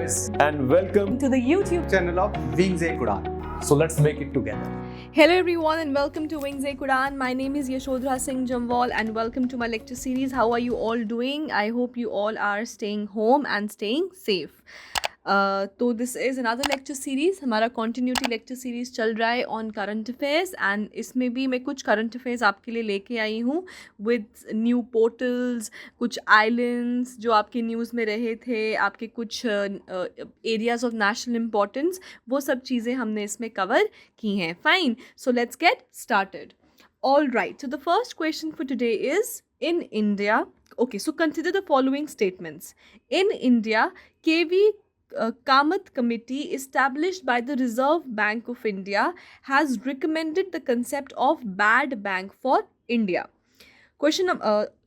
friends, and welcome to the YouTube channel of Wings A Kudan. So let's make it together. Hello everyone and welcome to Wings A Kudan. My name is Yashodhara Singh Jamwal and welcome to my lecture series. How are you all doing? I hope you all are staying home and staying safe. तो this is another lecture series. हमारा continuity lecture series चल रहा है on current affairs and इसमें भी मैं कुछ current affairs आपके लिए लेके आई हूँ विद न्यू पोर्टल्स, कुछ आइलैंड्स जो आपके न्यूज़ में रहे थे, आपके कुछ एरियाज़ ऑफ नेशनल इम्पोर्टेंस, वो सब चीज़ें हमने इसमें कवर की हैं. Fine, so let's get started. All right, so the first question for today is, in India, okay, so consider the following statements. In India, KV Kamath Committee established by the Reserve Bank of India has recommended the concept of bad bank for India.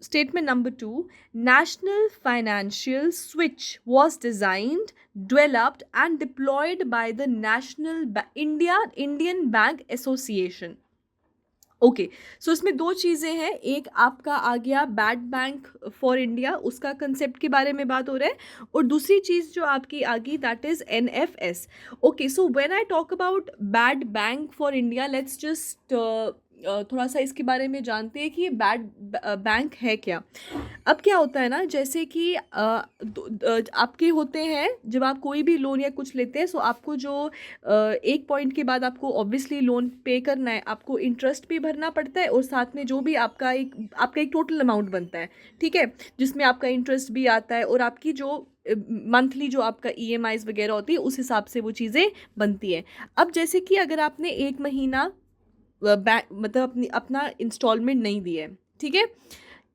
Statement number 2, national financial switch was designed, developed and deployed by the Indian Bank Association. Okay, so इसमें दो चीज़ें हैं. एक आपका आ गया bad bank for India, उसका concept के बारे में बात हो रहा है, और दूसरी चीज़ जो आपकी आ गई that is NFS. Okay, so when I talk about bad bank for India, let's just थोड़ा सा इसके बारे में जानते हैं कि ये बैड बैंक है क्या. अब क्या होता है ना, जैसे कि आपके होते हैं जब आप कोई भी लोन या कुछ लेते हैं, सो आपको जो एक पॉइंट के बाद आपको ऑब्वियसली लोन पे करना है, आपको इंटरेस्ट भी भरना पड़ता है और साथ में जो भी आपका एक टोटल अमाउंट बनता है, ठीक है, जिसमें आपका इंटरेस्ट भी आता है और आपकी जो मंथली जो आपका EMIs वगैरह होती है उस हिसाब से वो चीज़ें बनती है. अब जैसे कि अगर आपने एक महीना मतलब अपना इंस्टॉलमेंट नहीं दिया है, ठीक है,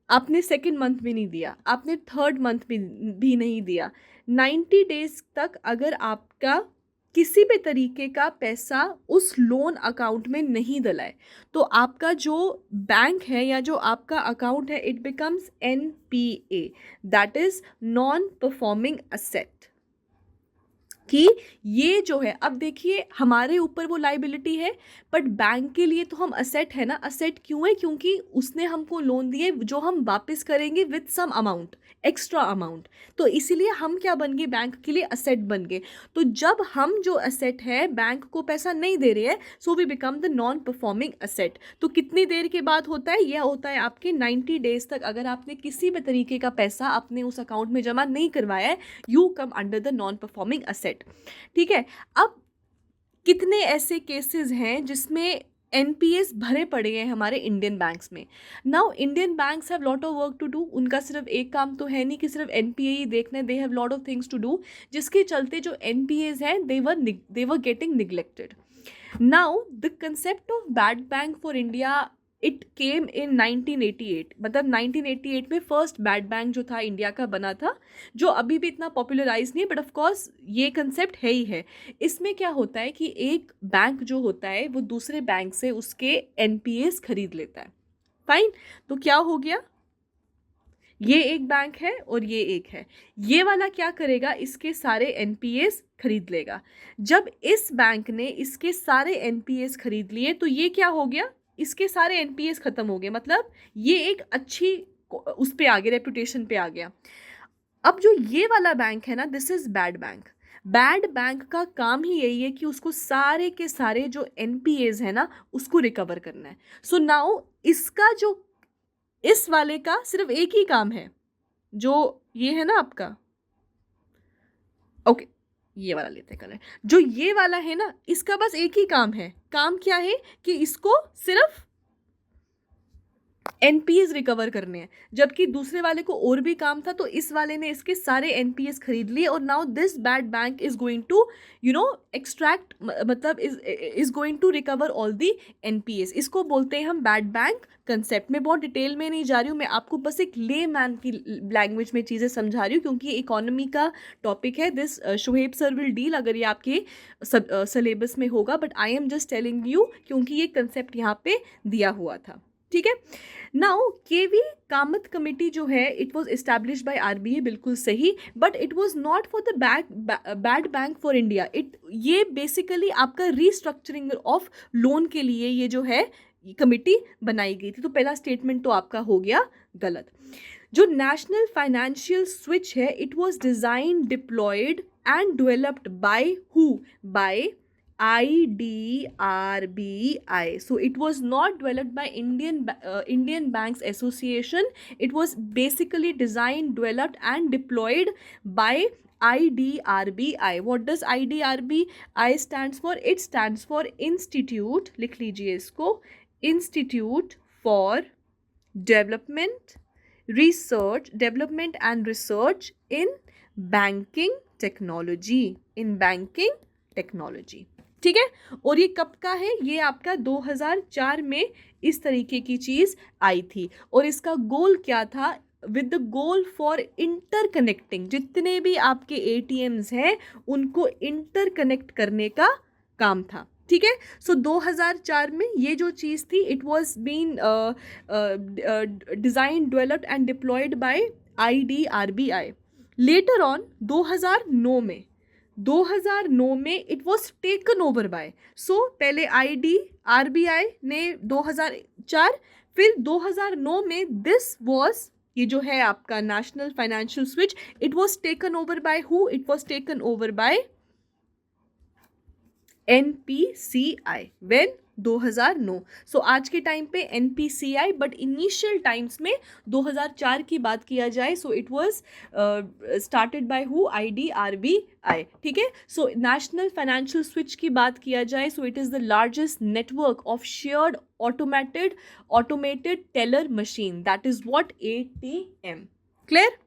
आपने सेकेंड मंथ भी नहीं दिया, आपने थर्ड मंथ भी नहीं दिया, 90 डेज तक अगर आपका किसी भी तरीके का पैसा उस लोन अकाउंट में नहीं डला है, तो आपका जो बैंक है या जो आपका अकाउंट है, it becomes NPA, that is non performing asset. कि ये जो है, अब देखिए हमारे ऊपर वो लाइबिलिटी है, बट बैंक के लिए तो हम असेट है ना. असेट क्यों है? क्योंकि उसने हमको लोन दिए जो हम वापस करेंगे with some amount, extra amount, तो इसीलिए हम क्या बन गए, बैंक के लिए असेट बन गए. तो जब हम जो असेट है बैंक को पैसा नहीं दे रहे हैं, so we become the non performing asset. तो कितनी देर के बाद होता है? यह होता है आपके 90 डेज तक. अगर आपने किसी भी तरीके का पैसा अपने उस अकाउंट में जमा नहीं करवाया है, you come under the non performing asset. ठीक है, अब कितने ऐसे केसेस हैं जिसमें NPAs भरे पड़े हैं हमारे इंडियन बैंक्स में. Now Indian banks have lot of work to do. उनका सिर्फ एक काम तो है नहीं कि सिर्फ NPA ही देखना है, they have lot of things to do, जिसके चलते जो NPAs हैं they were getting neglected. Now the concept of bad bank for India, it came in 1988. मतलब 1988 में फर्स्ट बैड बैंक जो था इंडिया का बना था, जो अभी भी इतना पॉपुलराइज नहीं है, बट ऑफ कोर्स ये कंसेप्ट है ही है. इसमें क्या होता है कि एक बैंक जो होता है वो दूसरे बैंक से उसके NPAs खरीद लेता है. फाइन, तो क्या हो गया, ये एक बैंक है और ये एक है. ये वाला क्या करेगा, इसके सारे NPAs खरीद लेगा. जब इस बैंक ने इसके सारे NPAs खरीद लिए, तो ये क्या हो गया, इसके सारे NPAs ख़त्म हो गए. मतलब ये एक अच्छी उस पे आ गया, रेपुटेशन पे आ गया. अब जो ये वाला बैंक है ना, this is bad bank. Bad bank का काम ही यही है कि उसको सारे के सारे जो NPAs है ना, उसको रिकवर करना है. सो नाउ इसका जो इस वाले का सिर्फ एक ही काम है, जो ये है ना आपका, ओके, ये वाला लेते हैं कलर. जो ये वाला है ना, इसका बस एक ही काम है. काम क्या है कि इसको सिर्फ NPAs रिकवर करने हैं, जबकि दूसरे वाले को और भी काम था. तो इस वाले ने इसके सारे NPAs खरीद लिए और now this bad bank is going to extract, मतलब is going to recover all the NPAs. इसको बोलते हैं हम बैड बैंक कंसेप्ट. में बहुत डिटेल में नहीं जा रही हूँ, मैं आपको बस एक ले मैन की लैंग्वेज में चीज़ें समझा रही हूँ, क्योंकि ये इकोनॉमी का टॉपिक है. This Shoaib sir will deal अगर ये आपके सिलेबस में होगा, but I am just telling you क्योंकि ये कंसेप्ट यहाँ पे दिया हुआ था. ठीक है, नाउ KV कामत कमेटी जो है, it was establish by RBI, बिल्कुल सही, but it was not for the bad bank for India. ये बेसिकली आपका रीस्ट्रक्चरिंग ऑफ लोन के लिए ये जो है कमेटी बनाई गई थी. तो पहला स्टेटमेंट तो आपका हो गया गलत. जो नेशनल फाइनेंशियल स्विच है, it was design, deployed and developed by who? By IDRBI. So it was not developed by Indian Banks Association. It was basically designed, developed and deployed by IDRBI. What does IDRBI stands for? It stands for Institute, लिख लीजिए इसको, Institute for Development and Research in Banking Technology. ठीक है, और ये कब का है? ये आपका 2004 में इस तरीके की चीज़ आई थी, और इसका गोल क्या था? With the goal for interconnecting, जितने भी आपके ATMs हैं उनको इंटरकनेक्ट करने का काम था। ठीक है, सो 2004 में ये जो चीज़ थी, it was been design, developed and deployed by IDRBI. Later on 2009 में it was taken over by, so पहले IDRBI ने 2004, फिर 2009 में दिस वॉज, ये जो है आपका national financial switch, it was taken over by who? It was taken over bye NPCI when 2009. सो आज के टाइम पे NPCI, बट इनिशियल टाइम्स में 2004 की बात किया जाए, so it was started by who? IDRBI. ठीक है, सो नेशनल फाइनेंशियल स्विच की बात किया जाए, so it is the largest network of shared automated teller machine, that is what? ATM. Clear?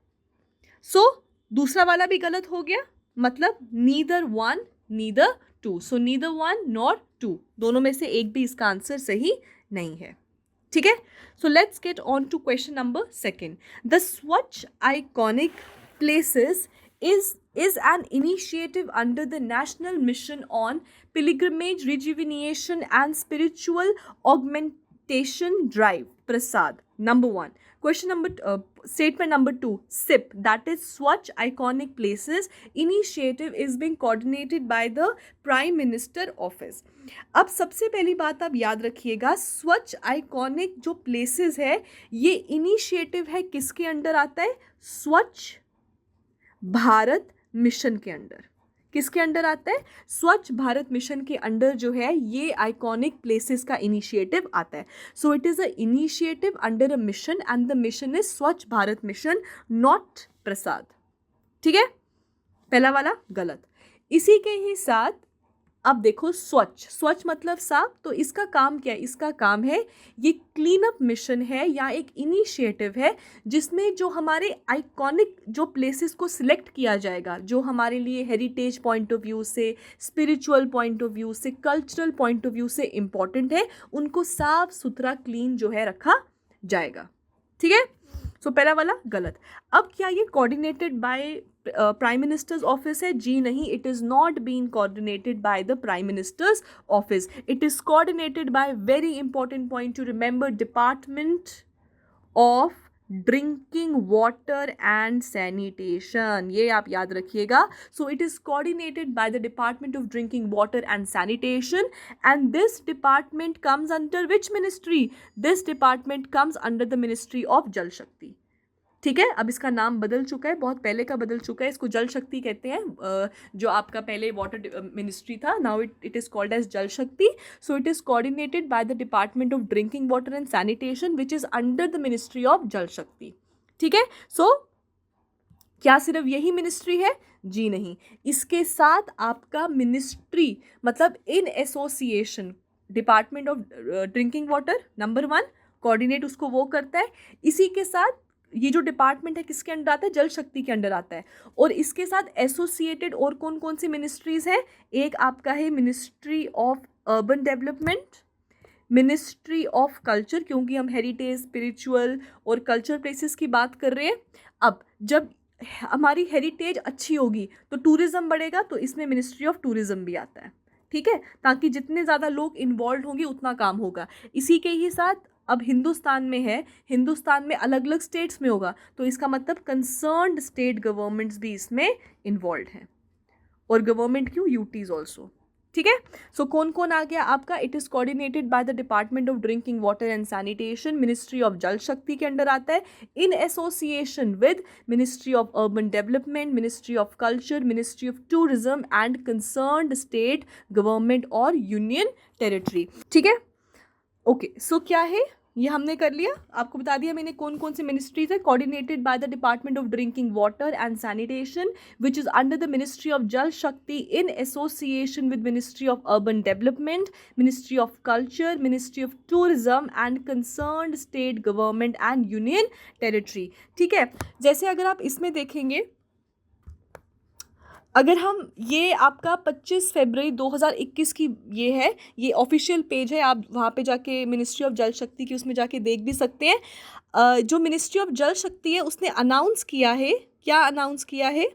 So दूसरा वाला भी गलत हो गया, मतलब neither one neither two. So neither one nor two, दोनों में से एक भी इसका आंसर सही नहीं है. ठीक है, so let's get on to question number 2. The Swachh iconic places is an initiative under the National Mission on Pilgrimage, Rejuvenation and Spiritual Augmentation Drive, Prasad. Number 1. Statement number 2, SIP, that is Swachh Iconic Places initiative is being coordinated by the Prime Minister Office. अब सबसे पहली बात आप याद रखिएगा, स्वच्छ iconic जो places है, ये इनिशिएटिव है, किसके अंडर आता है? स्वच्छ भारत मिशन के अंडर. किसके अंडर आता है? स्वच्छ भारत मिशन के अंडर जो है ये आइकॉनिक प्लेसेस का इनिशिएटिव आता है. So it is a initiative under a mission and the mission is स्वच्छ भारत मिशन, नॉट प्रसाद. ठीक है, पहला वाला गलत. इसी के ही साथ अब देखो, स्वच्छ मतलब साफ, तो इसका काम क्या है? इसका काम है, ये क्लीन अप मिशन है या एक इनिशिएटिव है जिसमें जो हमारे आइकॉनिक जो प्लेसेस को सिलेक्ट किया जाएगा, जो हमारे लिए हेरिटेज पॉइंट ऑफ व्यू से, स्पिरिचुअल पॉइंट ऑफ व्यू से, कल्चरल पॉइंट ऑफ व्यू से इम्पॉर्टेंट है, उनको साफ सुथरा क्लीन जो है रखा जाएगा. ठीक है, सो पहला वाला गलत. अब क्या ये coordinated by prime minister's office है? जी नहीं, it is not been coordinated by the prime minister's office. It is coordinated by, very important point to remember, department of drinking water and sanitation. ये आप याद रखिएगा. So it is coordinated by the department of drinking water and sanitation, and this department comes under which ministry? This department comes under the ministry of Jal Shakti. ठीक है, अब इसका नाम बदल चुका है, बहुत पहले का बदल चुका है, इसको जल शक्ति कहते हैं. जो आपका पहले वाटर मिनिस्ट्री था, now it is called as Jal Shakti. So it is coordinated by the department of drinking water and sanitation which is under the ministry of Jal Shakti. ठीक है, सो क्या सिर्फ यही मिनिस्ट्री है? जी नहीं, इसके साथ आपका मिनिस्ट्री मतलब in association, department of drinking water number 1 coordinate उसको वो करता है. इसी के साथ ये जो डिपार्टमेंट है किसके अंडर आता है? जल शक्ति के अंडर आता है. और इसके साथ एसोसिएटेड और कौन कौन सी मिनिस्ट्रीज़ हैं? एक आपका है ministry of urban development, ministry of culture, क्योंकि हम हेरिटेज, स्पिरिचुअल और कल्चर प्लेसेस की बात कर रहे हैं. अब जब हमारी हेरिटेज अच्छी होगी तो टूरिज़्म बढ़ेगा, तो इसमें मिनिस्ट्री ऑफ टूरिज़्म भी आता है. ठीक है, ताकि जितने ज़्यादा लोग इन्वॉल्व होंगे उतना काम होगा. इसी के ही साथ अब हिंदुस्तान में है, हिंदुस्तान में अलग अलग स्टेट्स में होगा, तो इसका मतलब कंसर्न्ड स्टेट गवर्नमेंट्स भी इसमें इन्वॉल्व हैं. और गवर्नमेंट क्यों? UTs also. ठीक है। सो कौन कौन आ गया आपका? It is coordinated by the department of drinking water and sanitation, ministry of Jal शक्ति के अंडर आता है, in association with ministry of urban development, ministry of culture, ministry of tourism and concerned state government और union territory. ठीक है, okay. सो क्या है ये हमने कर लिया, आपको बता दिया मैंने कौन कौन से मिनिस्ट्रीज है। Coordinated by the department of drinking water and sanitation which is under the ministry of Jal शक्ति in association with ministry of urban development, ministry of culture, ministry of tourism and concerned state government and union territory. ठीक है, जैसे अगर आप इसमें देखेंगे, अगर हम ये आपका 25 फरवरी 2021 की ये है, ये ऑफिशियल पेज है, आप वहाँ पे जाके मिनिस्ट्री ऑफ जल शक्ति की उसमें जाके देख भी सकते हैं। जो मिनिस्ट्री ऑफ जल शक्ति है उसने अनाउंस किया है, क्या अनाउंस किया है?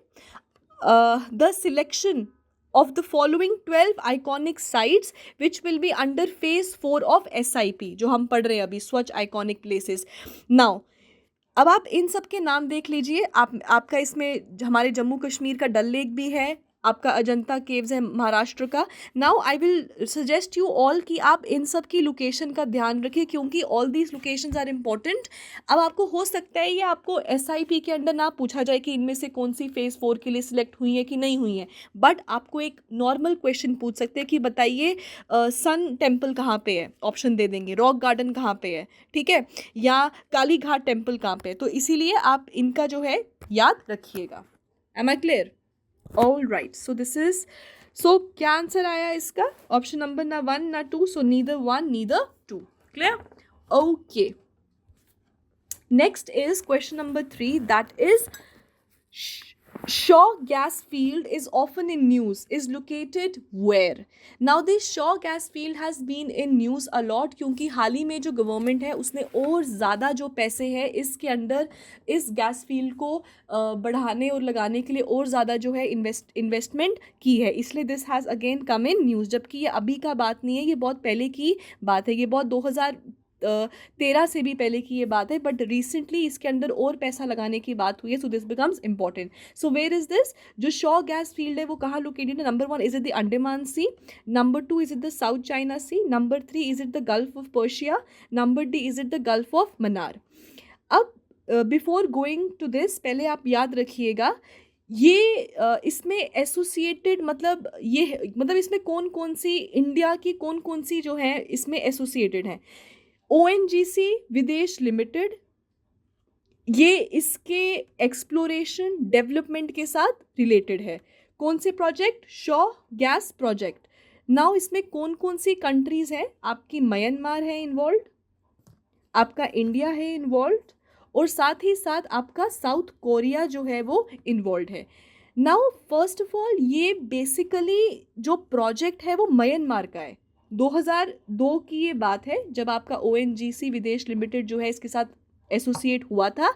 The selection of the following 12 iconic sites which will be under phase 4 of SIP, जो हम पढ़ रहे हैं अभी, स्वच्छ आइकॉनिक प्लेसेस। नाउ अब आप इन सब के नाम देख लीजिए। आपका इसमें हमारे जम्मू कश्मीर का डल लेक भी है, आपका अजंता केव्स है महाराष्ट्र का। Now I will suggest you all कि आप इन सब की लोकेशन का ध्यान रखिए क्योंकि all these locations are important. अब आपको हो सकता है ये आपको SIP के अंडर ना पूछा जाए कि इनमें से कौन सी फेज़ 4 के लिए सिलेक्ट हुई है कि नहीं हुई है, बट आपको एक नॉर्मल क्वेश्चन पूछ सकते हैं कि बताइए सन टेम्पल कहाँ पे है, ऑप्शन दे देंगे, रॉक गार्डन कहाँ पे है, ठीक है, या काली घाट टेम्पल कहाँ पे है। तो इसीलिए आप इनका जो है याद रखिएगा। Am I clear? All right, so this is, so क्या आंसर आया इसका? ऑप्शन नंबर ना 1 ना 2, so neither 1 neither 2। Clear? Okay, next is question number 3, that is Shaw gas field is often in news, is located where? Now this Shaw gas field has been in news a lot क्योंकि हाल ही में जो government है उसने और ज़्यादा जो पैसे हैं इसके अंदर इस गैस फील्ड को बढ़ाने और लगाने के लिए और ज़्यादा जो है इन्वेस्टमेंट की है, इसलिए this has again come in news. जबकि ये अभी का बात नहीं है, ये बहुत पहले की बात है, ये बहुत 2013 से भी पहले की ये बात है, बट रिसेंटली इसके अंदर और पैसा लगाने की बात हुई है, so this becomes important. So where is this? जो शॉ गैस फील्ड है वो कहाँ लोकेटेड है? Number 1, is it the Andaman sea? Number 2, is it the South China Sea? Number 3, is it the Gulf of Persia? Number D, is it the Gulf of Mannar? अब before going to this, पहले आप याद रखिएगा ये इसमें associated मतलब ये मतलब इसमें कौन कौन सी इंडिया की कौन कौन सी जो है इसमें एसोसिएटेड है? ONGC विदेश लिमिटेड, ये इसके एक्सप्लोरेशन डेवलपमेंट के साथ रिलेटेड है। कौन से project? Shaw gas project. Now इसमें कौन कौन सी कंट्रीज है? आपकी म्यांमार है इन्वॉल्व, आपका इंडिया है इन्वॉल्व, और साथ ही साथ आपका साउथ कोरिया जो है वो इन्वॉल्व है। नाउ फर्स्ट ऑफ ऑल ये बेसिकली जो प्रोजेक्ट है वो म्यांमार का है। 2002 की ये बात है जब आपका ONGC विदेश लिमिटेड जो है इसके साथ एसोसिएट हुआ था।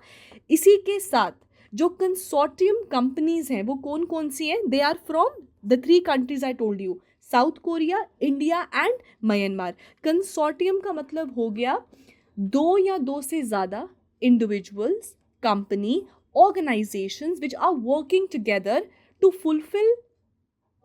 इसी के साथ जो कंसोर्टियम कंपनीज हैं वो कौन कौन सी हैं? They are from the 3 countries I told you, South Korea, India and Myanmar. Consortium का मतलब हो गया 2 या 2 से ज़्यादा individuals, company, organisations which are working together to fulfil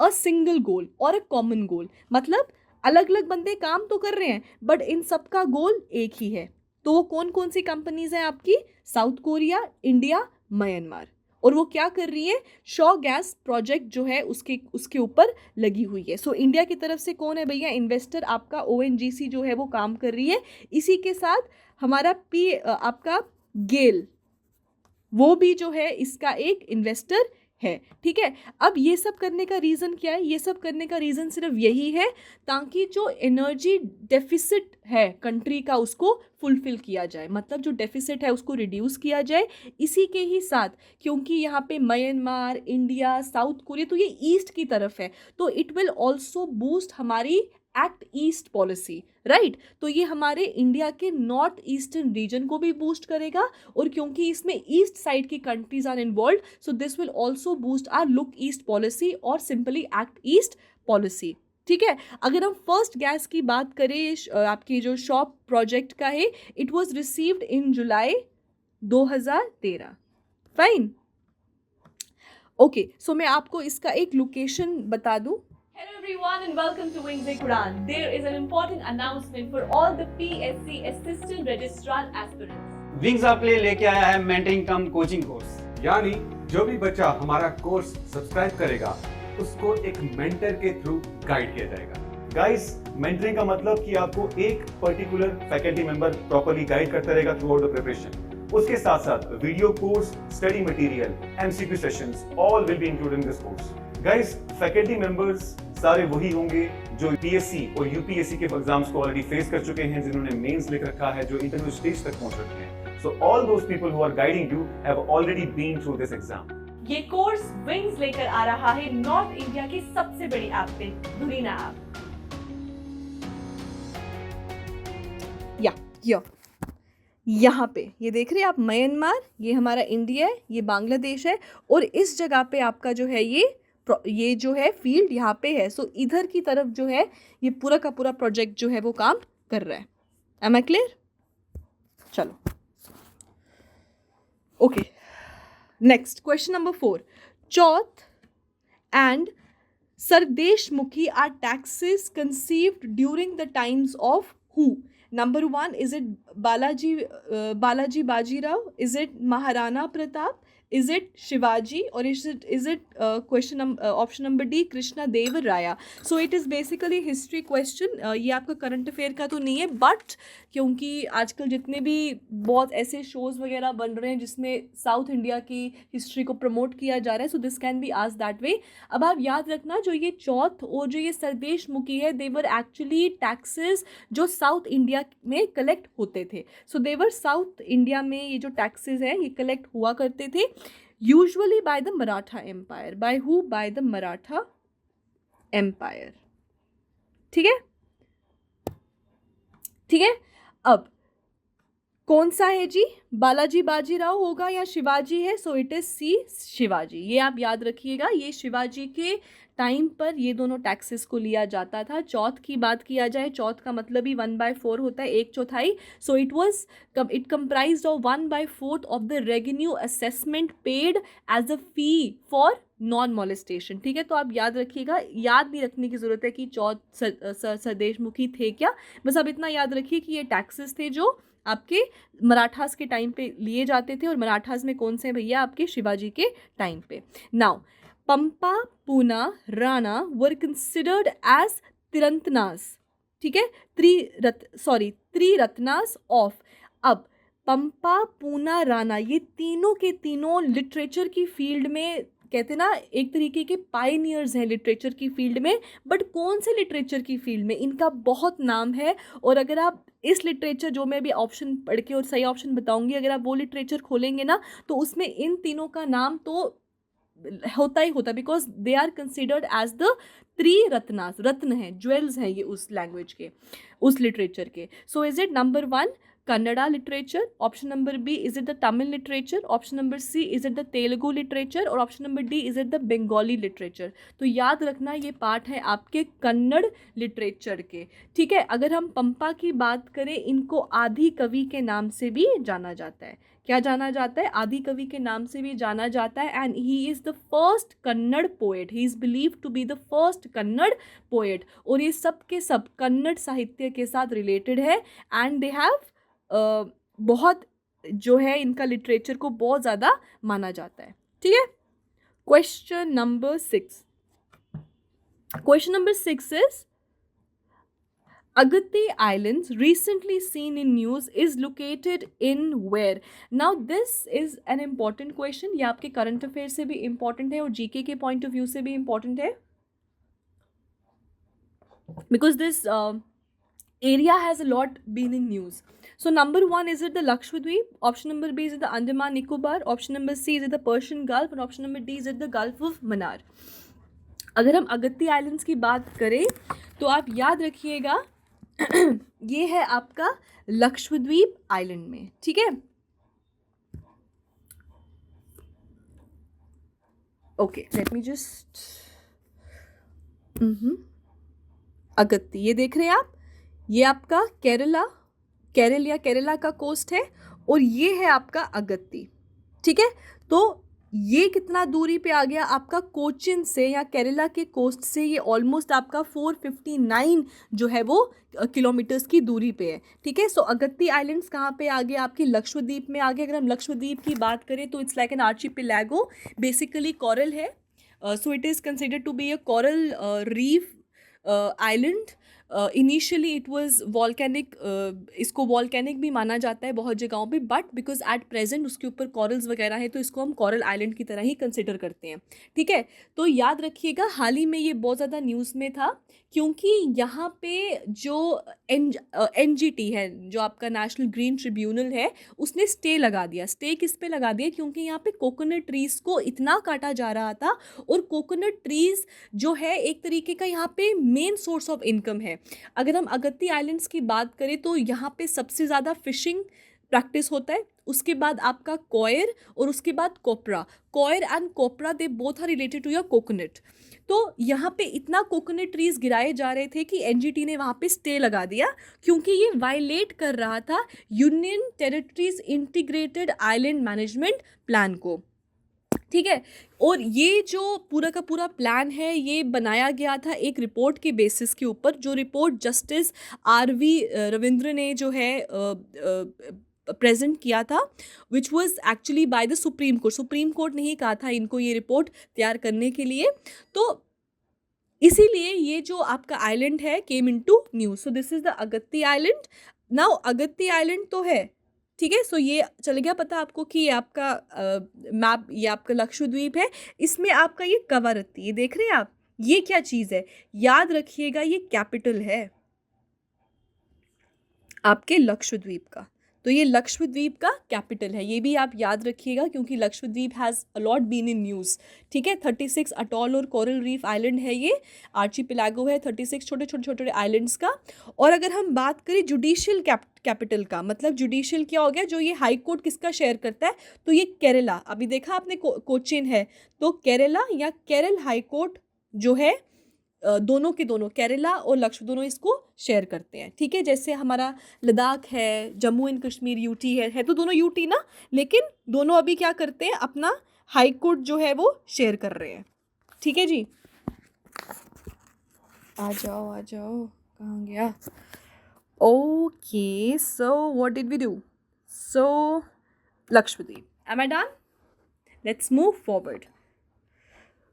a single goal और अ कॉमन गोल। मतलब अलग अलग बंदे काम तो कर रहे हैं बट इन सब का गोल एक ही है। तो वो कौन कौन सी कंपनीज हैं आपकी? South Korea, India, Myanmar. और वो क्या कर रही है? शॉ गैस प्रोजेक्ट जो है उसके ऊपर लगी हुई है। सो इंडिया की तरफ से कौन है भैया इन्वेस्टर? आपका ONGC जो है वो काम कर रही है। इसी के साथ हमारा आपका गेल वो भी जो है इसका एक इन्वेस्टर है। ठीक है, अब ये सब करने का रीज़न क्या है? ये सब करने का रीज़न सिर्फ यही है ताकि जो एनर्जी डेफिसिट है कंट्री का उसको फुलफिल किया जाए, मतलब जो डेफिसिट है उसको रिड्यूस किया जाए। इसी के ही साथ क्योंकि यहाँ पे म्यांमार, इंडिया, साउथ कोरिया तो ये ईस्ट की तरफ है, तो इट विल ऑल्सो बूस्ट हमारी एक्ट ईस्ट पॉलिसी, राइट? तो ये हमारे इंडिया के नॉर्थ ईस्टर्न रीजन को भी बूस्ट करेगा, और क्योंकि इसमें ईस्ट साइड की countries are involve, so this will also boost our look east policy और सिंपली एक्ट ईस्ट पॉलिसी। ठीक है, अगर हम फर्स्ट गैस की बात करें आपकी जो शॉप प्रोजेक्ट का है, it was received in July 2013। Fine, okay. So मैं आपको इसका एक लोकेशन बता दूं, Hello everyone and welcome to Wings Quran. There is an important announcement for all the PSC Assistant Registrar aspirants. Wings आपके लिए लेके आया है मेंटरिंग कम कोचिंग कोर्स। यानी जो भी बच्चा हमारा कोर्स सब्सक्राइब करेगा उसको एक मेंटर के थ्रू गाइड किया जाएगा। गाइस, मेंटरिंग का मतलब कि आपको एक particular faculty member properly guide करता रहेगा थ्रू आउट द प्रिपरेशन। उसके साथ साथ video course, study material, MCQ sessions all will be included in this course. Guys, faculty members सारे वही होंगे जो पीएससी और यूपीएससी के एग्जाम्स को ऑलरेडी फेस कर चुके हैं, जिन्होंने मेंस लिख रखा है, जो इंटरव्यू स्टेज तक पहुंच रखे हैं। So all those people who are guiding you have already been through this exam. ये कोर्स विंग्स लेकर आ रहा है नॉर्थ इंडिया की सबसे बड़ी ऐप पे, दुरीना ऐप। यहाँ पे ये देख रहे हैं आप, म्यांमार, ये हमारा इंडिया है, ये बांग्लादेश है, और इस जगह पे आपका जो है ये जो है फील्ड यहाँ पे है। सो इधर की तरफ जो है ये पूरा का पूरा प्रोजेक्ट जो है वो काम कर रहा है। Am I clear? चलो okay, next question number 4। Chauth and Sardeshmukhi are taxes conceived during the times of who? Number 1, is it Balaji Bajirao? Is it Maharana Pratap? Is it Shivaji? Or is it option number D, Krishna Deva Raya? So it is basically history question. ये आपका current affair का तो नहीं है, but क्योंकि आजकल जितने भी बहुत ऐसे शोज़ वगैरह बन रहे हैं जिसमें साउथ इंडिया की हिस्ट्री को प्रमोट किया जा रहा है, so this can be asked that way. अब आप याद रखना, जो ये चौथ और जो ये सरदेशमुखी है, देवर एक्चुअली टैक्सेस जो साउथ इंडिया में कलेक्ट होते थे। सो देवर साउथ इंडिया में ये जो टैक्सेस हैं ये कलेक्ट हुआ करते थे usually by the Maratha empire. By who? By the Maratha empire. ठीक है, ठीक है। अब कौन सा है जी? बालाजी बाजीराव होगा या शिवाजी है? So it is C, Shivaji. ये आप याद रखिएगा, ये शिवाजी के टाइम पर ये दोनों टैक्सेस को लिया जाता था। चौथ की बात किया जाए, चौथ का मतलब ही 1/4 होता है, 1/4। So it comprised of 1/4 of the revenue assessment paid as a fee for non molestation. ठीक है, तो आप याद रखिएगा, याद नहीं रखने की ज़रूरत है कि चौथ सरदेशमुखी थे क्या, बस आप इतना याद रखिए कि ये टैक्सेस थे जो आपके मराठास के टाइम पे लिए जाते थे। और मराठास में कौन से हैं भैया? आपके शिवाजी के टाइम पे। Now Pampa, Ponna, Ranna were considered as तिरंतनास। ठीक है, त्रिरत्नास ऑफ। अब पंपा, पूना, राणा ये तीनों के तीनों लिटरेचर की फील्ड में, कहते ना, एक तरीके के पायनियर्स हैं लिटरेचर की फील्ड में। बट कौन से लिटरेचर की फील्ड में? इनका बहुत नाम है। और अगर आप इस लिटरेचर, जो मैं भी ऑप्शन पढ़ के और सही ऑप्शन बताऊंगी, अगर आप वो लिटरेचर खोलेंगे ना तो उसमें इन तीनों का नाम तो होता ही होता, because they are considered as the त्रिरत्नास। रत्न हैं, ज्वेल्स हैं ये उस लैंग्वेज के, उस लिटरेचर के। So is it number 1 Kannada literature, option number B is it the Tamil literature, option number C is it the Telugu literature, और option number D is it the Bengali literature. तो याद रखना ये पार्ट है आपके कन्नड़ लिटरेचर के। ठीक है, अगर हम पंपा की बात करें, इनको आदि कवि के नाम से भी जाना जाता है। क्या जाना जाता है? आदि कवि के नाम से भी जाना जाता है। And he is the first Kannada poet, he is believe to be the first Kannada poet. और ये सब के सब कन्नड़ साहित्य के साथ रिलेटेड है। एंड दे हैव बहुत जो है इनका लिटरेचर को बहुत ज़्यादा माना जाता है। ठीक है, question number 6। Question number 6 is Agatti Islands, recently seen in news, is located in where? Now this is an important question. ये आपके current affair से भी important है और GK के point of view से भी important है, because this area has a lot been in news. So number 1, is it the Lakshadweep? Option number B, is it the Andaman Nicobar? Option number C, is it the Persian Gulf? And option number D, is it the Gulf of Mannar? अगर हम Agatti islands की बात करें तो आप याद रखिएगा ये है आपका लक्षद्वीप आइलैंड में। ठीक है, okay, let me just Agatti, ये देख रहे हैं आप, ये आपका केरल या केरला का कोस्ट है और ये है आपका अगत्ती। ठीक है, तो ये कितना दूरी पे आ गया आपका कोचिन से या केरला के कोस्ट से, ये ऑलमोस्ट आपका 459 जो है वो किलोमीटर्स की दूरी पे है, ठीक है। सो अगत्ती आइलैंड्स कहाँ पे आ गया, आपकी लक्षद्वीप में आ गया। अगर हम लक्षद्वीप की बात करें तो it's like an archipelago, basically coral है, so it is considered to be a coral reef island. Initially it was volcanic, इसको वॉल्केनिक भी माना जाता है बहुत जगहों पे, बट बिकॉज एट प्रेजेंट उसके ऊपर कॉरल्स वगैरह हैं तो इसको हम कॉरल आइलैंड की तरह ही कंसिडर करते हैं, ठीक है। तो याद रखिएगा हाल ही में ये बहुत ज़्यादा न्यूज़ में था क्योंकि यहाँ पे जो NGT है, जो आपका नेशनल ग्रीन ट्रिब्यूनल है, उसने स्टे लगा दिया। स्टे किस पे लगा दिया, क्योंकि यहाँ पे कोकोनट ट्रीज़ को इतना काटा जा रहा था, और कोकोनट ट्रीज़ जो है एक तरीके का यहाँ पे मेन सोर्स ऑफ इनकम है। अगर हम अगत्ती आइलैंड्स की बात करें तो यहाँ पे सबसे ज़्यादा फिशिंग प्रैक्टिस होता है, उसके बाद आपका कॉयर, और उसके बाद copra. Coir and copra they both are related to your coconut. तो यहाँ पे इतना कोकोनट ट्रीज़ गिराए जा रहे थे कि NGT ने वहाँ पे स्टे लगा दिया, क्योंकि ये वायलेट कर रहा था union territories integrated island management plan को, ठीक है। और ये जो पूरा का पूरा प्लान है ये बनाया गया था एक रिपोर्ट के बेसिस के ऊपर, जो रिपोर्ट जस्टिस RV रविंद्र ने जो है प्रेजेंट किया था, which was actually by the supreme court. Supreme court ने ही कहा था इनको ये रिपोर्ट तैयार करने के लिए, तो इसीलिए ये जो आपका आइलैंड है came into news. So this is the Agatti island. Now Agatti island तो है, ठीक है। सो ये चल गया पता आपको कि ये आपका मैप, ये आपका लक्षद्वीप है, इसमें आपका ये कवरत्ती, ये देख रहे हैं आप, ये क्या चीज़ है, याद रखिएगा ये कैपिटल है आपके लक्षद्वीप का। तो ये लक्षद्वीप का कैपिटल है, ये भी आप याद रखिएगा, क्योंकि Lakshadweep has a lot been in news, ठीक है। 36 अटॉल और कोरल रीफ आइलैंड है, ये आर्चिपेलागो है 36 छोटे छोटे छोटे आइलैंड्स का। और अगर हम बात करें जुडिशियल कैपिटल का, मतलब जुडिशियल क्या हो गया, जो ये हाई कोर्ट किसका शेयर करता है, तो ये केरला। अभी देखा आपने कोचीन है, तो केरला या केरल हाई कोर्ट जो है, दोनों के दोनों केरला और लक्षद्वीप दोनों इसको शेयर करते हैं, ठीक है। जैसे हमारा लद्दाख है, जम्मू एंड कश्मीर यूटी है तो दोनों यूटी ना, लेकिन दोनों अभी क्या करते हैं, अपना हाई कोर्ट जो है वो शेयर कर रहे हैं, ठीक है जी। आ जाओ कहाँ गया, okay. So what did we do, so Lakshadweep, am I done? Let's move forward.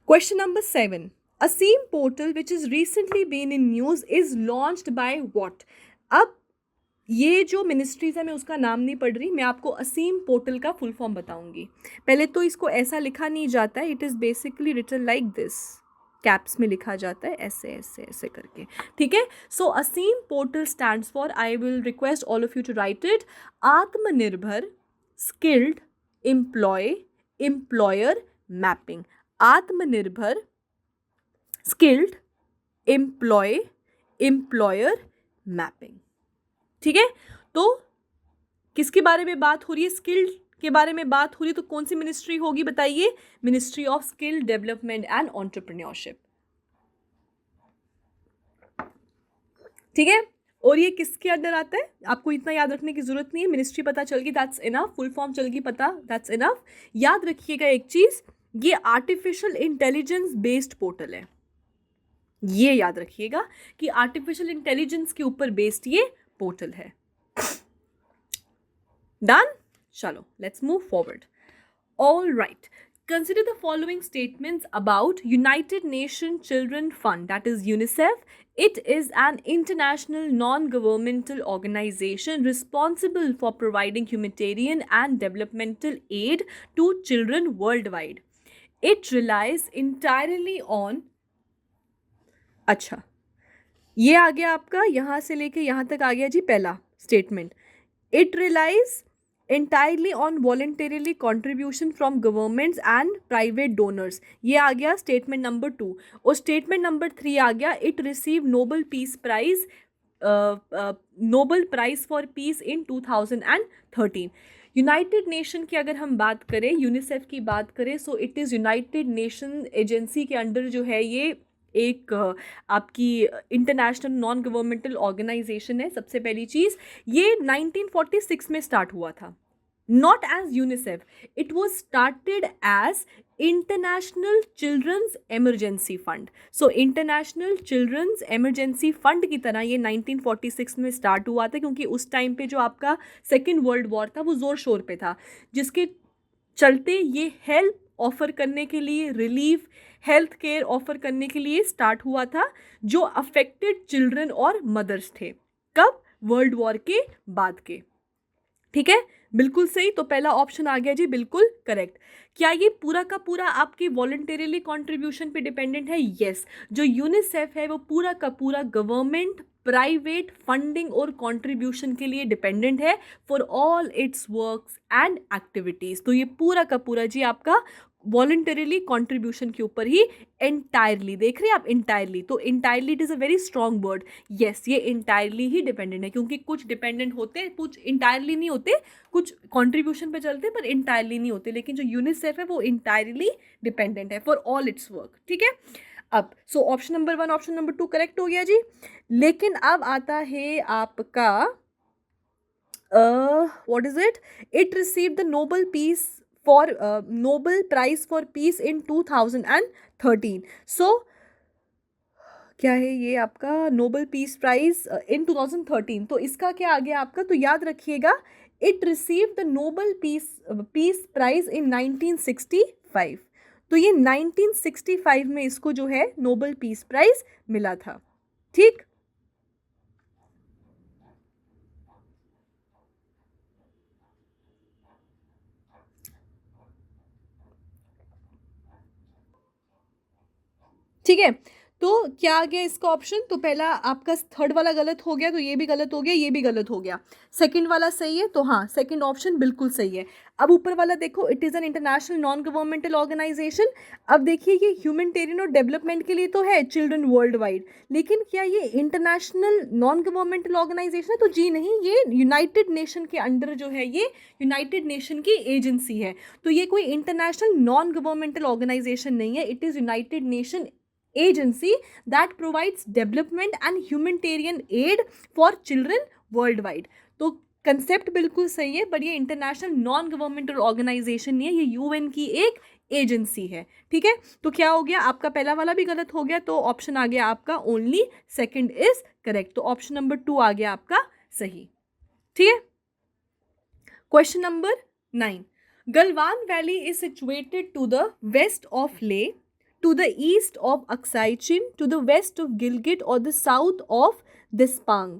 Question number 7. A SEAM portal which has recently been in news is launched by what? अब ये जो मिनिस्ट्रीज है मैं उसका नाम नहीं पढ़ रही, मैं आपको असीम पोर्टल का फुल फॉर्म बताऊंगी। पहले तो इसको ऐसा लिखा नहीं जाता है, it is basically written like this, caps में लिखा जाता है ऐसे ऐसे ऐसे करके, ठीक है। So ASEEM portal stands for, I will request all of you to write it, Atmanirbhar skilled employer mapping. Atmanirbhar skilled employer mapping, ठीक है। तो किसके बारे में बात हो रही है, स्किल्ड के बारे में बात हो रही है, तो कौन सी मिनिस्ट्री होगी बताइए, ministry of skill development and entrepreneurship, ठीक है। और ये किसके अंडर आता है, आपको इतना याद रखने की जरूरत नहीं है, मिनिस्ट्री पता चल गई, दैट्स इनफ, फुल फॉर्म चल गई पता, दैट्स इनफ। याद रखिएगा एक चीज, ये आर्टिफिशियल इंटेलिजेंस बेस्ड पोर्टल है, ये याद रखिएगा कि आर्टिफिशियल इंटेलिजेंस के ऊपर बेस्ड ये पोर्टल है। डन, चलो let's move forward. All right, consider the following statements about United Nations Children Fund, that is UNICEF. It is an international non-governmental organization responsible for providing humanitarian and developmental aid to children worldwide. It relies entirely on, अच्छा ये आ गया आपका, यहाँ से लेके यहाँ तक आ गया जी पहला statement, it relies entirely on voluntarily contribution from governments and private donors, ये आ गया स्टेटमेंट नंबर 2। और स्टेटमेंट नंबर 3 आ गया, it receive Nobel peace prize, Nobel prize for peace in 2013। United Nation की अगर हम बात करें, यूनिसेफ की बात करें, so it is United Nation agency के अंडर जो है ये एक आपकी इंटरनेशनल नॉन गवर्नमेंटल ऑर्गेनाइजेशन है। सबसे पहली चीज़, ये 1946 में स्टार्ट हुआ था, not as UNICEF. It was started as International Children's Emergency Fund. So International Children's Emergency Fund की तरह ये 1946 में स्टार्ट हुआ था, क्योंकि उस टाइम पे जो आपका सेकेंड वर्ल्ड वॉर था वो ज़ोर शोर पे था, जिसके चलते ये हेल्प ऑफ़र करने के लिए, रिलीफ, हेल्थ केयर ऑफ़र करने के लिए स्टार्ट हुआ था, जो अफेक्टेड चिल्ड्रन और मदर्स थे। कब? वर्ल्ड वॉर के बाद के। ठीक है, बिल्कुल सही। तो पहला ऑप्शन आ गया जी, बिल्कुल करेक्ट। क्या ये पूरा का पूरा आपके वॉलंटरीली कंट्रीब्यूशन पे डिपेंडेंट है? यस। जो यूनिसेफ है वो पूरा का पूरा गवर्नमेंट प्राइवेट फंडिंग और कंट्रीब्यूशन के लिए डिपेंडेंट है for all it's works and activities. तो ये पूरा का पूरा जी आपका वॉलंटरीली कंट्रीब्यूशन के ऊपर ही एंटायरली, देख रहे हैं आप, एंटायरली। तो entirely it is a very strong word. Yes, ये एंटायरली ही डिपेंडेंट है, क्योंकि कुछ डिपेंडेंट होते हैं, कुछ एंटायरली नहीं होते, कुछ कंट्रीब्यूशन पे चलते हैं पर एंटायरली नहीं होते। लेकिन जो यूनिसेफ है वो एंटायरली डिपेंडेंट है फॉर ऑल इट्स वर्क। ठीक है, अब so option number 1, option number 2 correct हो गया जी। लेकिन अब आता है आपका what is it, it receive the Nobel peace for Nobel Prize for Peace in 2013. So क्या है ये आपका नोबल पीस प्राइज इन 2013। तो इसका क्या आ गया आपका? तो याद रखिएगा, it receive the Nobel peace prize in 1965। तो ये 1965 में इसको जो है नोबल पीस प्राइज मिला था। ठीक, ठीक है। तो क्या आ गया इसका ऑप्शन? तो पहला आपका थर्ड वाला गलत हो गया, तो ये भी गलत हो गया, ये भी गलत हो गया। सेकंड वाला सही है, तो हाँ सेकंड ऑप्शन बिल्कुल सही है। अब ऊपर वाला देखो, it is an international non governmental organisation. अब देखिए ये ह्यूमैनिटेरियन और डेवलपमेंट के लिए तो है, चिल्ड्रन वर्ल्ड वाइड, लेकिन क्या ये इंटरनेशनल नॉन गवर्नमेंटल ऑर्गेनाइजेशन है? तो जी नहीं, ये यूनाइटेड नेशन के अंडर जो है, ये यूनाइटेड नेशन की एजेंसी है। तो ये कोई इंटरनेशनल नॉन गवर्नमेंटल ऑर्गेनाइजेशन नहीं है, it is United nation agency that provides development and humanitarian aid for children worldwide। तो कंसेप्ट बिल्कुल सही है, पर ये इंटरनेशनल नॉन गवर्नमेंटल ऑर्गेनाइजेशन नहीं है, ये यूएन की एक एजेंसी है। ठीक है, तो क्या हो गया आपका? पहला वाला भी गलत हो गया, तो ऑप्शन आ गया आपका ओनली सेकंड इज करेक्ट। तो ऑप्शन नंबर 2 आ गया आपका सही। ठीक है, question number 9, Galwan valley is situated to the west of Leh, to the east of Aksai Chin, to the west of Gilgit or the south of Dispang।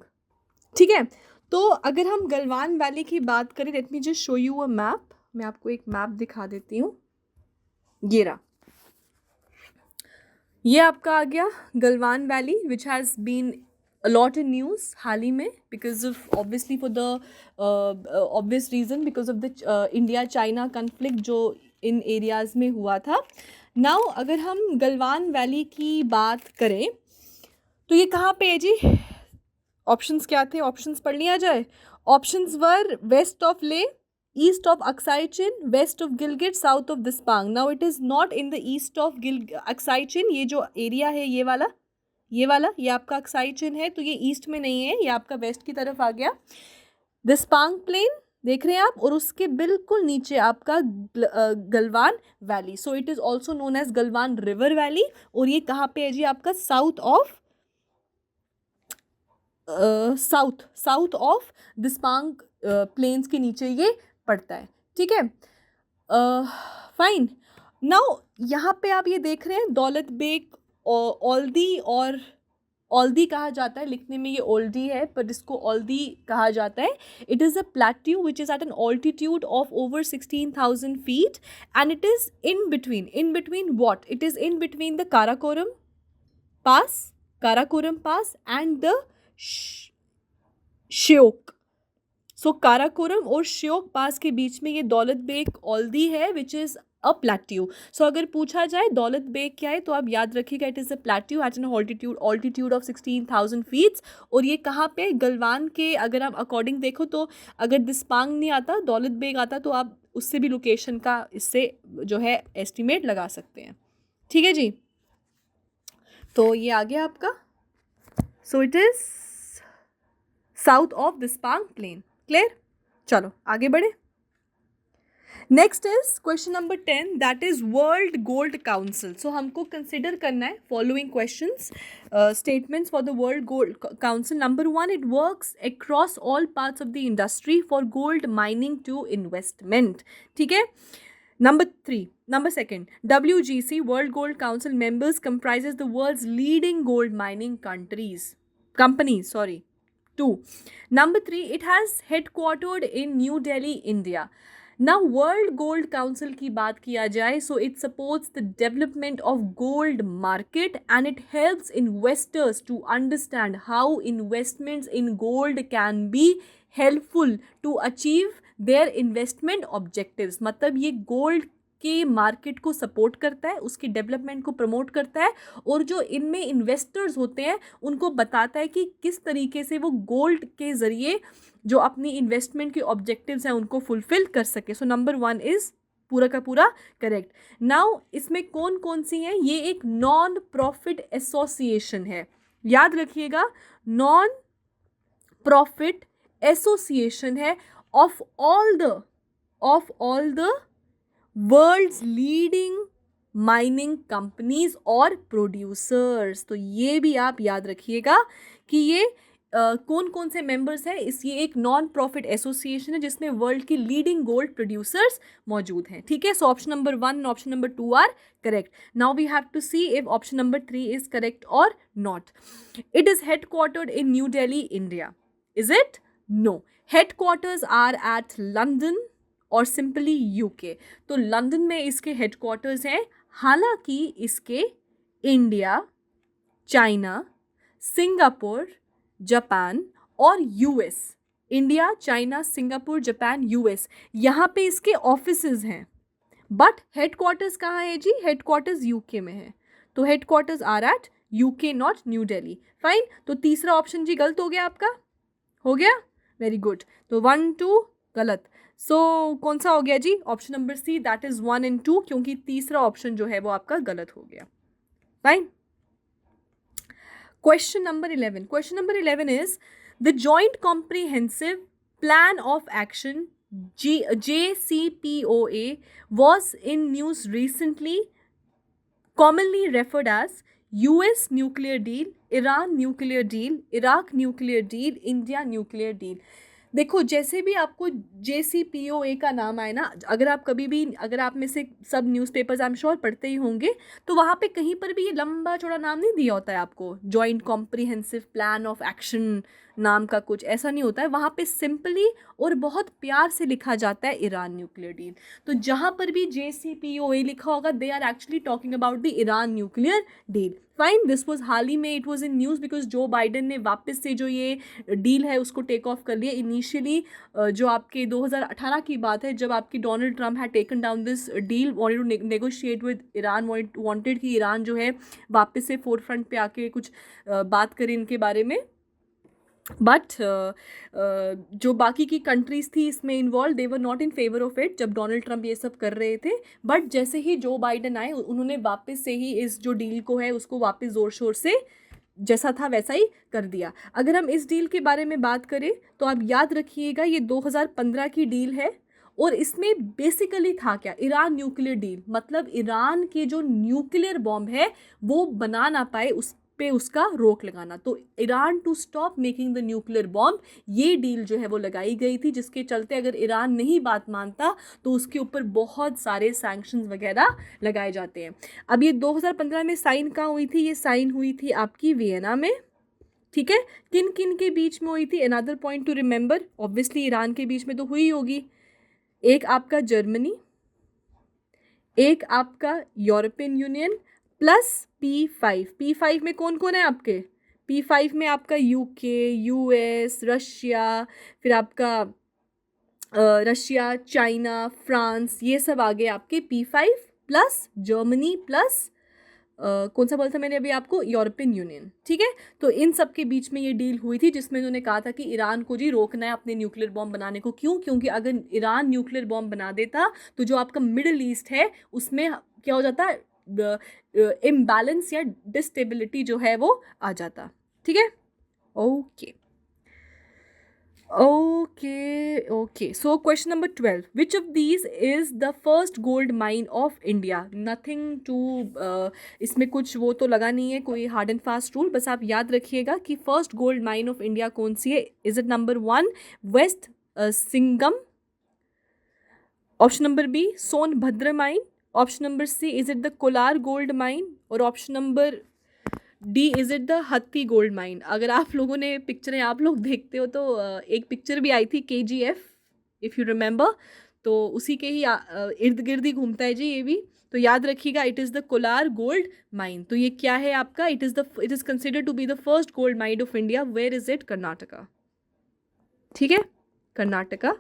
ठीक है, तो अगर हम गलवान वैली की बात करें, let me just show you a map. मैं आपको एक मैप दिखा देती हूँ, ये रहा, ये आपका आ गया Galwan valley, which has been a lot in news हाल ही में, because of obviously for the obvious reason, because of the India China conflict जो इन एरियाज़ में हुआ था। नाउ अगर हम गलवान वैली की बात करें तो ये कहाँ पे है जी? ऑप्शंस क्या थे? ऑप्शंस पढ़ लिया जाए। Options were west of Leh, east of Aksai Chin, west of Gilgit, south of Depsang. Now it is not in the east of Aksai Chin. ये जो एरिया है ये वाला ये आपका अक्साई चिन है, तो ये ईस्ट में नहीं है, ये आपका वेस्ट की तरफ आ गया। दिस्पांग प्लेन देख रहे हैं आप, और उसके बिल्कुल नीचे आपका Galwan valley. So it is also known as Galwan river valley, और ये कहाँ पे है जी? आपका साउथ ऑफ दिस्पांग प्लेन्स के नीचे ये पड़ता है। ठीक है, फाइन। नाउ यहाँ पे आप ये देख रहे हैं दौलत बेग ओल्दी, और ओल्दी कहा जाता है, लिखने में ये ओल्डी है पर इसको ओल्दी कहा जाता है। It is a plateau which is at an altitude of over 16,000 feet and it is in between what? It is in between the Karakoram Pass and the Shyok. So Karakoram और श्योक पास के बीच में ये दौलत बेग ओल्दी है, विच इज़ अ प्लेट्यू। सो अगर पूछा जाए दौलत बेग क्या है, तो आप याद रखिएगा it is a plateau at an altitude of 16,000 feet। और ये कहाँ पे? गलवान के, अगर आप अकॉर्डिंग देखो तो अगर दिस्पांग नहीं आता, दौलत बेग आता, तो आप उससे भी लोकेशन का इससे जो है एस्टिमेट लगा सकते हैं। ठीक है जी, तो ये आ गया आपका। So it is south of Depsang plain. Clear? चलो आगे बढ़े। Next is question number 10, that is world gold council. So हमको कंसिडर करना है following questions, statements for the world gold council. Number 1, it works across all parts of the industry for gold mining to investment. ठीक है. Number 2, WGC, World Gold Council members, comprises the world's leading gold mining companies. 2. Number 3, it has headquartered in New Delhi, India. Now, World Gold Council की बात किया जाए, so it supports the development of gold market and it helps investors to understand how investments in gold can be helpful to achieve their investment objectives. मतलब ये gold के market को support करता है, उसकी डेवलपमेंट को प्रमोट करता है और जो इनमें इन्वेस्टर्स होते हैं उनको बताता है कि किस तरीके से वो गोल्ड के ज़रिए जो अपनी इन्वेस्टमेंट के ऑब्जेक्टिव्स हैं उनको फुलफिल कर सके. सो नंबर 1 इज़ पूरा का पूरा करेक्ट. नाउ इसमें कौन कौन सी हैं? ये एक नॉन प्रॉफिट एसोसिएशन है, याद रखिएगा, नॉन प्रॉफिट एसोसिएशन है of all the world's leading mining companies और producers. तो ये भी आप याद रखिएगा कि ये कौन कौन से मेंबर्स हैं. ये एक नॉन प्रॉफिट एसोसिएशन है जिसमें वर्ल्ड की लीडिंग गोल्ड प्रोड्यूसर्स मौजूद हैं. ठीक है. So option number 1 and option number 2 are correct. Now we have to see if option number 3 is correct और not. It is headquartered in New Delhi, India. Is it? No. Headquarters are at London और simply UK. तो London में इसके headquarters हैं, हालांकि इसके India, China, Singapore, Japan और US, India, China, Singapore, Japan, US, यहाँ पे इसके ऑफिसेज हैं. बट हेडक्वार्टर्स कहाँ है जी? हेडक्वार्टर्स यूके में है. तो headquarters are at UK, not new Delhi. Fine. तो तीसरा ऑप्शन जी गलत हो गया आपका. हो गया? Very good. तो 1 2 गलत. सो कौन सा हो गया जी? Option number C, that is 1 and 2, क्योंकि तीसरा ऑप्शन जो है वो आपका गलत हो गया. Fine. Question number 11 is the joint comprehensive plan of action JCPOA was in news recently, commonly referred as US nuclear deal, Iran nuclear deal, Iraq nuclear deal, India nuclear deal. देखो, जैसे भी आपको JCPOA का नाम आए ना, अगर आप कभी भी, अगर आप में से सब न्यूज़पेपर्स आई एम श्योर पढ़ते ही होंगे, तो वहाँ पे कहीं पर भी ये लंबा चौड़ा नाम नहीं दिया होता है आपको. Joint comprehensive plan of action नाम का कुछ ऐसा नहीं होता है. वहाँ पे सिंपली और बहुत प्यार से लिखा जाता है ईरान न्यूक्लियर डील. तो जहाँ पर भी JCPOA लिखा होगा, they are actually talking about the Iran nuclear deal. Fine. This was हाल ही में, it was in news because Joe Biden ने वापस से जो ये डील है उसको टेक ऑफ कर लिया. इनिशियली जो आपके 2018 की बात है, जब आपकी Donald Trump had taken down this deal, wanted to negotiate with Iran, wanted कि ईरान जो है वापस से फोर फ्रंट पे आके कुछ बात करें इनके बारे में. बट जो बाकी की कंट्रीज़ थी इसमें involve, they were not in favour of it जब डोनाल्ड ट्रम्प ये सब कर रहे थे. बट जैसे ही जो बाइडन आए, उन्होंने वापस से ही इस जो डील को है उसको वापस ज़ोर शोर से जैसा था वैसा ही कर दिया. अगर हम इस डील के बारे में बात करें तो आप याद रखिएगा, ये 2015 की डील है और इसमें बेसिकली था क्या? Iran nuclear deal. मतलब ईरान के जो न्यूक्लियर बॉम्ब है वो बना ना पाए, उस पे उसका रोक लगाना. तो Iran to stop making the nuclear bomb, ये डील जो है वो लगाई गई थी, जिसके चलते अगर ईरान नहीं बात मानता तो उसके ऊपर बहुत सारे सैंक्शंस वगैरह लगाए जाते हैं. अब ये 2015 में साइन कहाँ हुई थी? ये साइन हुई थी आपकी वियना में. ठीक है. किन किन के बीच में हुई थी? Another point to remember, obviously Iran के बीच में तो हुई होगी. एक आपका जर्मनी, एक आपका यूरोपियन यूनियन प्लस P5 में कौन कौन है आपके? P5 में आपका UK, US, रशिया, फिर आपका रशिया, चाइना, फ्रांस, ये सब आ गए आपके P5 प्लस जर्मनी प्लस कौन सा बोला था मैंने अभी आपको? European union. ठीक है. तो इन सब के बीच में ये डील हुई थी जिसमें उन्होंने कहा था कि ईरान को जी रोकना है अपने न्यूक्लियर बॉम्ब बनाने को. क्यों? क्योंकि अगर ईरान न्यूक्लियर बॉम्ब बना देता तो जो आपका मिडिल ईस्ट है उसमें क्या हो जाता? इम्बैलेंस या डिस्टेबिलिटी जो है वो आ जाता. ठीक है. Okay Okay. So question number 12. Which of these is the first gold mine of India? Nothing to इसमें कुछ वो तो लगा नहीं है कोई हार्ड एंड फास्ट रूल, बस आप याद रखिएगा कि first gold mine of India कौन सी है. Is it number 1 west Singhbhum, option number B Sonbhadra mine, option number C is it the Kolar gold mine, और option number D is it the Hutti gold mine. अगर आप लोगों ने पिक्चरें आप लोग देखते हो तो एक पिक्चर भी आई थी KGF, इफ़ यू रिमेंबर, तो उसी के ही इर्द गिर्द ही घूमता है जी ये भी. तो याद रखिएगा it is the Kolar gold mine. तो ये क्या है आपका? It is considered to be the first gold mine of India. Where is it? Karnataka. ठीक है, कर्नाटका.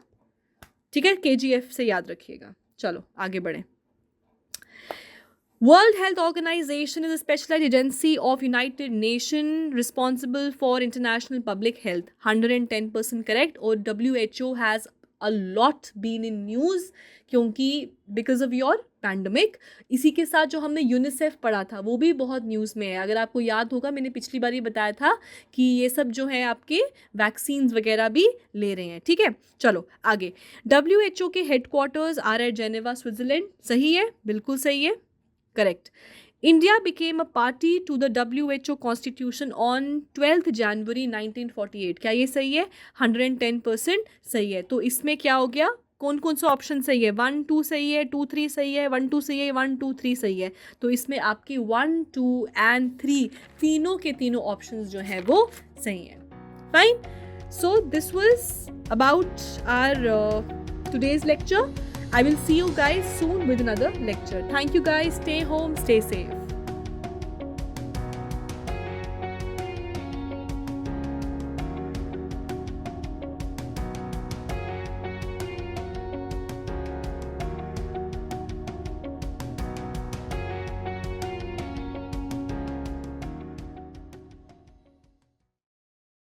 ठीक है, KGF से याद रखिएगा. चलो आगे बढ़ें. World Health Organization is a specialized agency of United Nations responsible for international public health. 110% correct. और WHO has a lot been in news क्योंकि because of your pandemic. इसी के साथ जो हमने UNICEF पढ़ा था वो भी बहुत न्यूज़ में है. अगर आपको याद होगा मैंने पिछली बार ही बताया था कि ये सब जो है आपके वैक्सीन्स वगैरह भी ले रहे हैं. ठीक है, चलो आगे. WHO के headquarters are at Geneva, Switzerland. सही है, बिल्कुल सही है. Correct. India became a party to the WHO Constitution on 12th January 1948. क्या ये सही है? 110% सही है. तो इसमें क्या हो गया? कौन कौन सा ऑप्शन सही है? 1 2 सही है, 2 3 सही है, 1 2 सही है, 1 2 3 सही है. तो इसमें आपकी 1 2 and 3 तीनों के तीनों ऑप्शंस जो हैं वो सही हैं. Fine. So this was about our today's lecture. I will see you guys soon with another lecture. Thank you guys. Stay home, stay safe.